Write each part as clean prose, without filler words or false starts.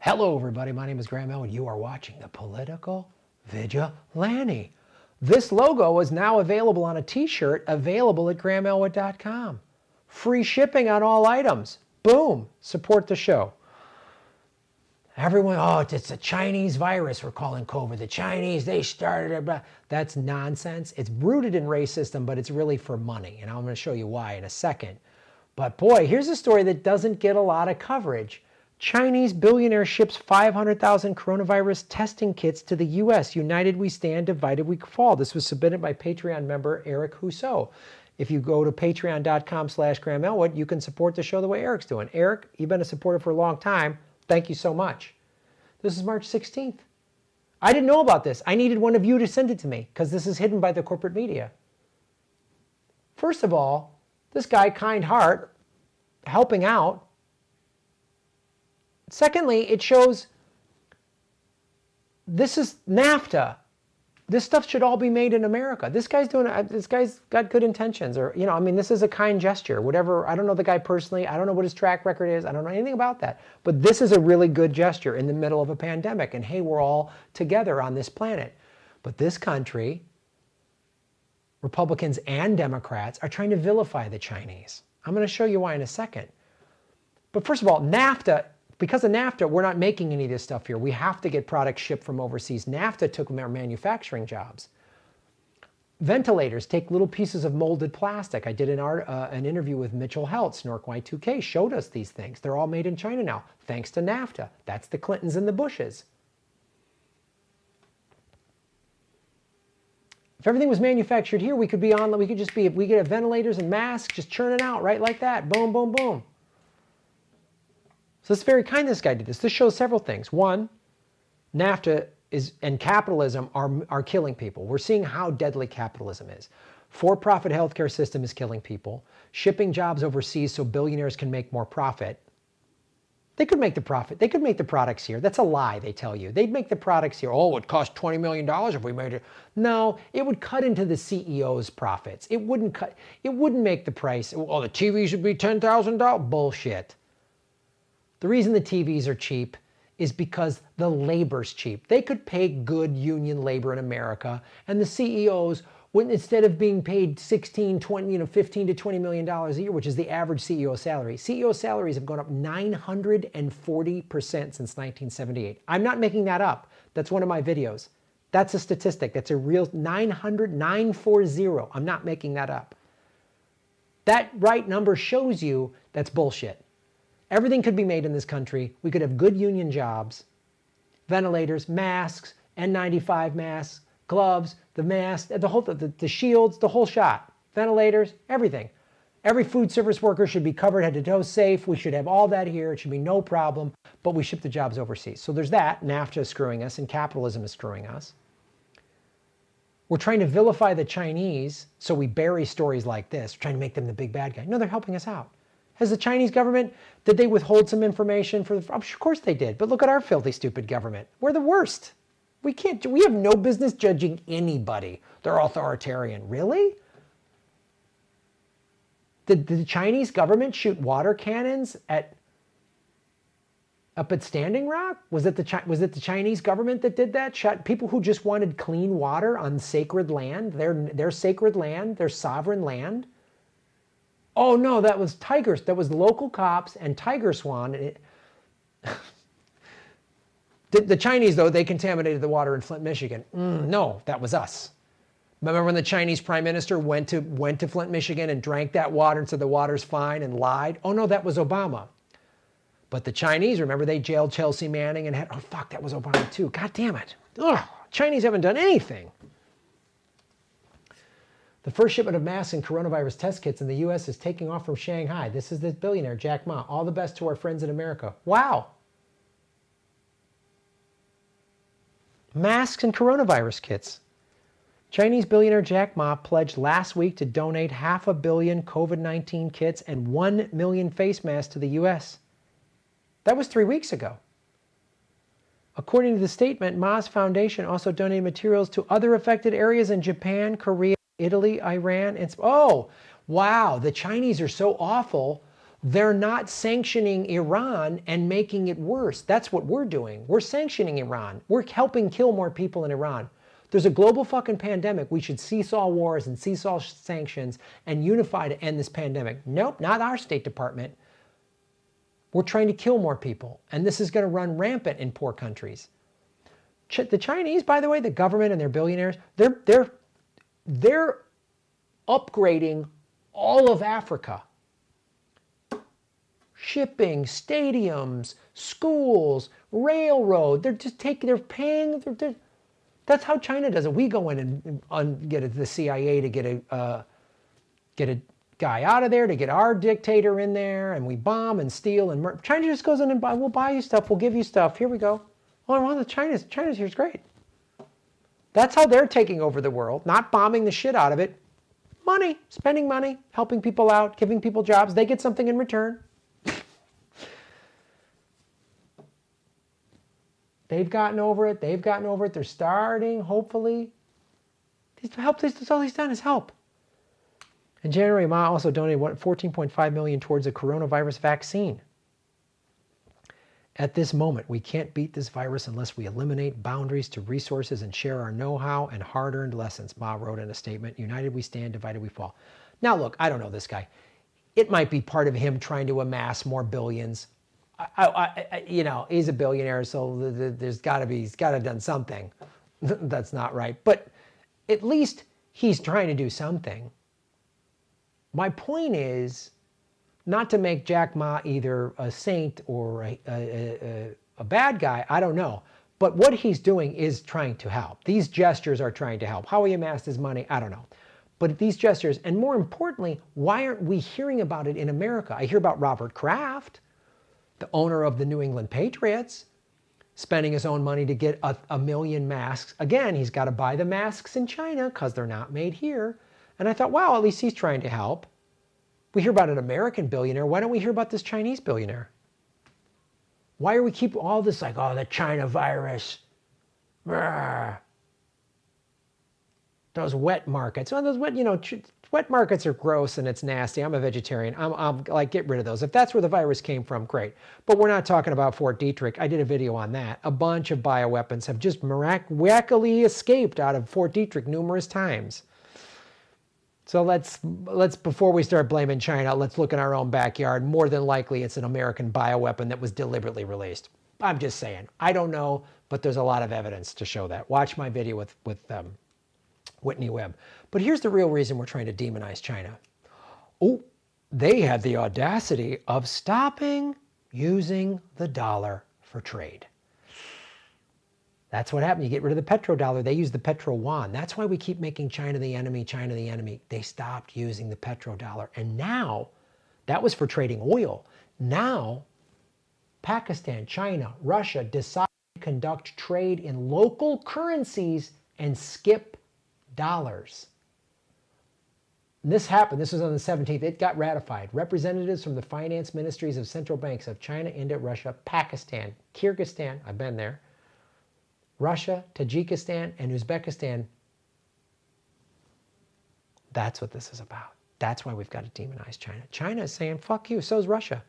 Hello everybody, my name is Graham Elwood. You are watching the Political Vigilante. This logo is now available on a t-shirt available at grahamelwood.com. Free shipping on all items. Boom, support the show. Everyone, oh, it's a Chinese virus we're calling COVID. The Chinese, they started it. That's nonsense. It's rooted in racism, but it's really for money. And I'm going to show you why in a second. But boy, here's a story that doesn't get a lot of coverage. Chinese billionaire ships 500,000 coronavirus testing kits to the U.S. United we stand, divided we fall. This was submitted by Patreon member Eric Husso. If you go to patreon.com/GrahamElwood, you can support the show the way Eric's doing. Eric, you've been a supporter for a long time. Thank you so much. This is March 16th. I didn't know about this. I needed one of you to send it to me because this is hidden by the corporate media. First of all, this guy, kind heart, helping out. Secondly, it shows this is NAFTA. This stuff should all be made in America. This guy's got good intentions, or, you know, I mean, this is a kind gesture, whatever. I don't know the guy personally. I don't know what his track record is. I don't know anything about that. But this is a really good gesture in the middle of a pandemic. And hey, we're all together on this planet. But this country, Republicans and Democrats, are trying to vilify the Chinese. I'm going to show you why in a second. But first of all, NAFTA. Because of NAFTA, we're not making any of this stuff here. We have to get products shipped from overseas. NAFTA took our manufacturing jobs. Ventilators take little pieces of molded plastic. I did an interview with Mitchell Heldt, Snork Y2K, showed us these things. They're all made in China now, thanks to NAFTA. That's the Clintons and the Bushes. If everything was manufactured here, we could have ventilators and masks just churning out right like that. Boom, boom, boom. So it's very kind this guy did this. This shows several things. One, NAFTA and capitalism are killing people. We're seeing how deadly capitalism is. For-profit healthcare system is killing people. Shipping jobs overseas so billionaires can make more profit. They could make the profit. They could make the products here. That's a lie, they tell you. They'd make the products here. Oh, it would cost $20 million if we made it. No, it would cut into the CEO's profits. It wouldn't make the price. Oh, the TV should be $10,000. Bullshit. The reason the TVs are cheap is because the labor's cheap. They could pay good union labor in America, and the CEOs wouldn't, instead of being paid $15 to $20 million a year, which is the average CEO salary. CEO salaries have gone up 940% since 1978. I'm not making that up. That's one of my videos. That's a statistic. That's a real 940. I'm not making that up. That right number shows you that's bullshit. Everything could be made in this country. We could have good union jobs, ventilators, masks, N95 masks, gloves, the mask, the shields, the whole shot, ventilators, everything. Every food service worker should be covered head to toe safe. We should have all that here. It should be no problem, but we ship the jobs overseas. So there's that. NAFTA is screwing us and capitalism is screwing us. We're trying to vilify the Chinese, so we bury stories like this. We're trying to make them the big bad guy. No, they're helping us out. Has the Chinese government, did they withhold some information for the, of course they did, but look at our filthy, stupid government. We're the worst. We have no business judging anybody. They're authoritarian. Really? Did the Chinese government shoot water cannons up at Standing Rock? Was it the Chinese government that did that? Shot people who just wanted clean water on sacred land, their sacred land, their sovereign land? Oh no, that was tigers. That was local cops and Tiger Swan. The Chinese, though, they contaminated the water in Flint, Michigan. No, that was us. Remember when the Chinese prime minister went to Flint, Michigan and drank that water and said the water's fine and lied? Oh no, that was Obama. But the Chinese, remember they jailed Chelsea Manning and oh fuck, that was Obama too. God damn it. Ugh, Chinese haven't done anything. The first shipment of masks and coronavirus test kits in the U.S. is taking off from Shanghai. This is the billionaire, Jack Ma. All the best to our friends in America. Wow. Masks and coronavirus kits. Chinese billionaire Jack Ma pledged last week to donate 500 million COVID-19 kits and 1 million face masks to the U.S. That was 3 weeks ago. According to the statement, Ma's foundation also donated materials to other affected areas in Japan, Korea, Italy, Iran, and oh, wow, the Chinese are so awful. They're not sanctioning Iran and making it worse. That's what we're doing. We're sanctioning Iran. We're helping kill more people in Iran. There's a global fucking pandemic. We should cease all wars and cease all sanctions and unify to end this pandemic. Nope, not our State Department. We're trying to kill more people. And this is going to run rampant in poor countries. The Chinese, by the way, the government and their billionaires, they're upgrading all of Africa. Shipping, stadiums, schools, railroad. They're paying. That's how China does it. We go in and get the CIA to get a guy out of there, to get our dictator in there, and we bomb and steal and murder. China just goes in and we'll buy you stuff, we'll give you stuff. Here we go. Oh, well, China's here's great. That's how they're taking over the world, not bombing the shit out of it. Money, spending money, helping people out, giving people jobs. They get something in return. They've gotten over it. They've gotten over it. They're starting, hopefully. That's all he's done is help. In January, Ma also donated $14.5 million towards a coronavirus vaccine. At this moment, we can't beat this virus unless we eliminate boundaries to resources and share our know-how and hard-earned lessons, Ma wrote in a statement. United we stand, divided we fall. Now look, I don't know this guy. It might be part of him trying to amass more billions. He's a billionaire, so he's got to have done something. That's not right. But at least he's trying to do something. My point is not to make Jack Ma either a saint or a bad guy. I don't know. But what he's doing is trying to help. These gestures are trying to help. How he amassed his money, I don't know. But these gestures, and more importantly, why aren't we hearing about it in America? I hear about Robert Kraft, the owner of the New England Patriots, spending his own money to get a million masks. Again, he's got to buy the masks in China because they're not made here. And I thought, wow, at least he's trying to help. We hear about an American billionaire. Why don't we hear about this Chinese billionaire? Why are we keep all this like, oh, the China virus? Brr. Those wet markets. Oh, those wet markets are gross and it's nasty. I'm a vegetarian. I'm like, get rid of those. If that's where the virus came from, great. But we're not talking about Fort Detrick. I did a video on that. A bunch of bioweapons have just miraculously escaped out of Fort Detrick numerous times. So let's before we start blaming China, let's look in our own backyard. More than likely, it's an American bioweapon that was deliberately released. I'm just saying. I don't know, but there's a lot of evidence to show that. Watch my video with Whitney Webb. But here's the real reason we're trying to demonize China. Oh, they had the audacity of stopping using the dollar for trade. That's what happened. You get rid of the petrodollar. They use the petro yuan. That's why we keep making China the enemy, China the enemy. They stopped using the petrodollar. And now, that was for trading oil. Now, Pakistan, China, Russia decide to conduct trade in local currencies and skip dollars. And this happened. This was on the 17th. It got ratified. Representatives from the finance ministries of central banks of China, India, Russia, Pakistan, Kyrgyzstan, I've been there, Russia, Tajikistan, and Uzbekistan. That's what this is about. That's why we've got to demonize China. China is saying, fuck you, so is Russia.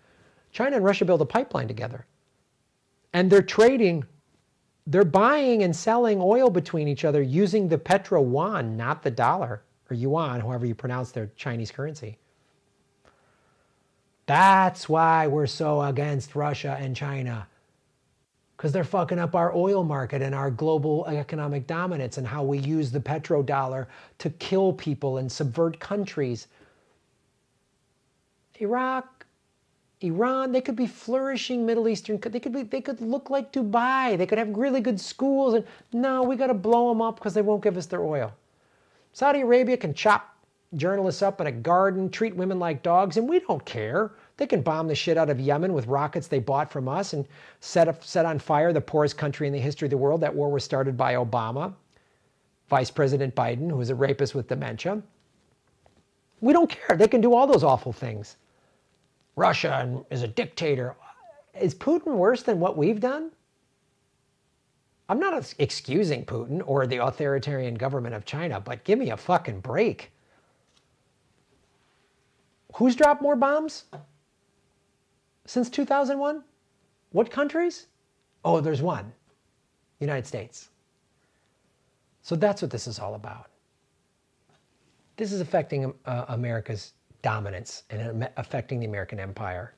China and Russia build a pipeline together. And they're trading, they're buying and selling oil between each other using the petro yuan, not the dollar, or yuan, however you pronounce their Chinese currency. That's why we're so against Russia and China. Because they're fucking up our oil market and our global economic dominance and how we use the petrodollar to kill people and subvert countries. Iraq, Iran, they could be flourishing Middle Eastern. They could look like Dubai. They could have really good schools. And no, we got to blow them up because they won't give us their oil. Saudi Arabia can chop journalists up in a garden, treat women like dogs, and we don't care. They can bomb the shit out of Yemen with rockets they bought from us and set on fire the poorest country in the history of the world. That war was started by Obama, Vice President Biden, who was a rapist with dementia. We don't care. They can do all those awful things. Russia is a dictator. Is Putin worse than what we've done? I'm not excusing Putin or the authoritarian government of China, but give me a fucking break. Who's dropped more bombs? since 2001? What countries? Oh, there's one. United States. So that's what this is all about. This is affecting America's dominance and affecting the American empire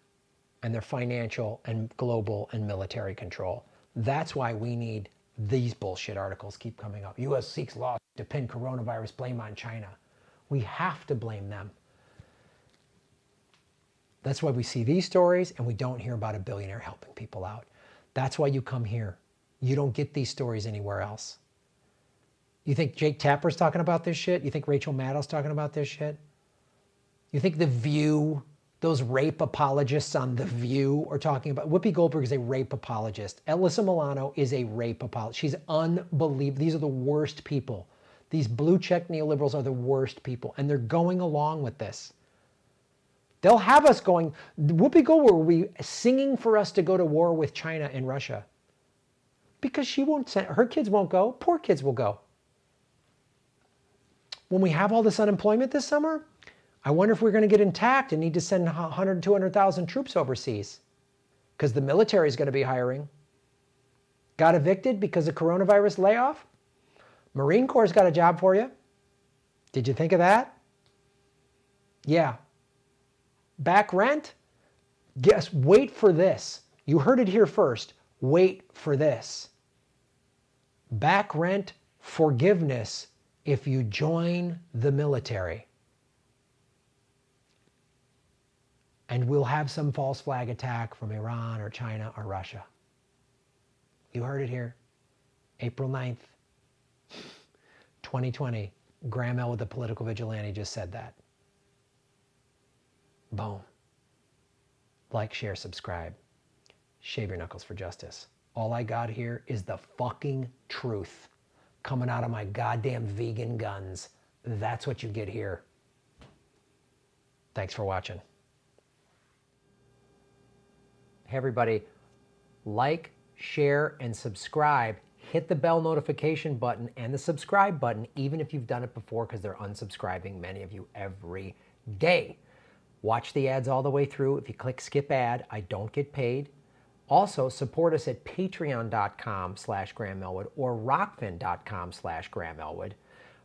and their financial and global and military control. That's why we need these bullshit articles keep coming up. U.S. seeks law to pin coronavirus blame on China. We have to blame them. That's why we see these stories and we don't hear about a billionaire helping people out. That's why you come here. You don't get these stories anywhere else. You think Jake Tapper's talking about this shit? You think Rachel Maddow's talking about this shit? You think The View, those rape apologists on The View are talking about? Whoopi Goldberg is a rape apologist. Alyssa Milano is a rape apologist. She's unbelievable. These are the worst people. These blue check neoliberals are the worst people, and they're going along with this. They'll have us going, Whoopi Goldberg will be singing for us to go to war with China and Russia. Because she won't send, her kids won't go, poor kids will go. When we have all this unemployment this summer, I wonder if we're going to get intact and need to send 100, 200,000 troops overseas. Because the military is going to be hiring. Got evicted because of coronavirus layoff? Marine Corps' got a job for you. Did you think of that? Yeah. Back rent? Guess, wait for this. You heard it here first. Wait for this. Back rent forgiveness if you join the military. And we'll have some false flag attack from Iran or China or Russia. You heard it here. April 9th, 2020. Graham Elwood, the political vigilante, just said that. Boom. Like, share, subscribe. Shave your knuckles for justice. All I got here is the fucking truth coming out of my goddamn vegan guns. That's what you get here. Thanks for watching. Hey everybody, like, share, and subscribe. Hit the bell notification button and the subscribe button, even if you've done it before, because they're unsubscribing, many of you, every day. Watch the ads all the way through. If you click skip ad, I don't get paid. Also, support us at patreon.com/Graham Elwood or rockfin.com/Graham Elwood.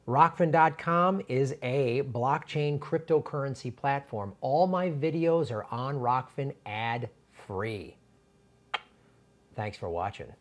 Rockfin.com is a blockchain cryptocurrency platform. All my videos are on Rockfin ad-free. Thanks for watching.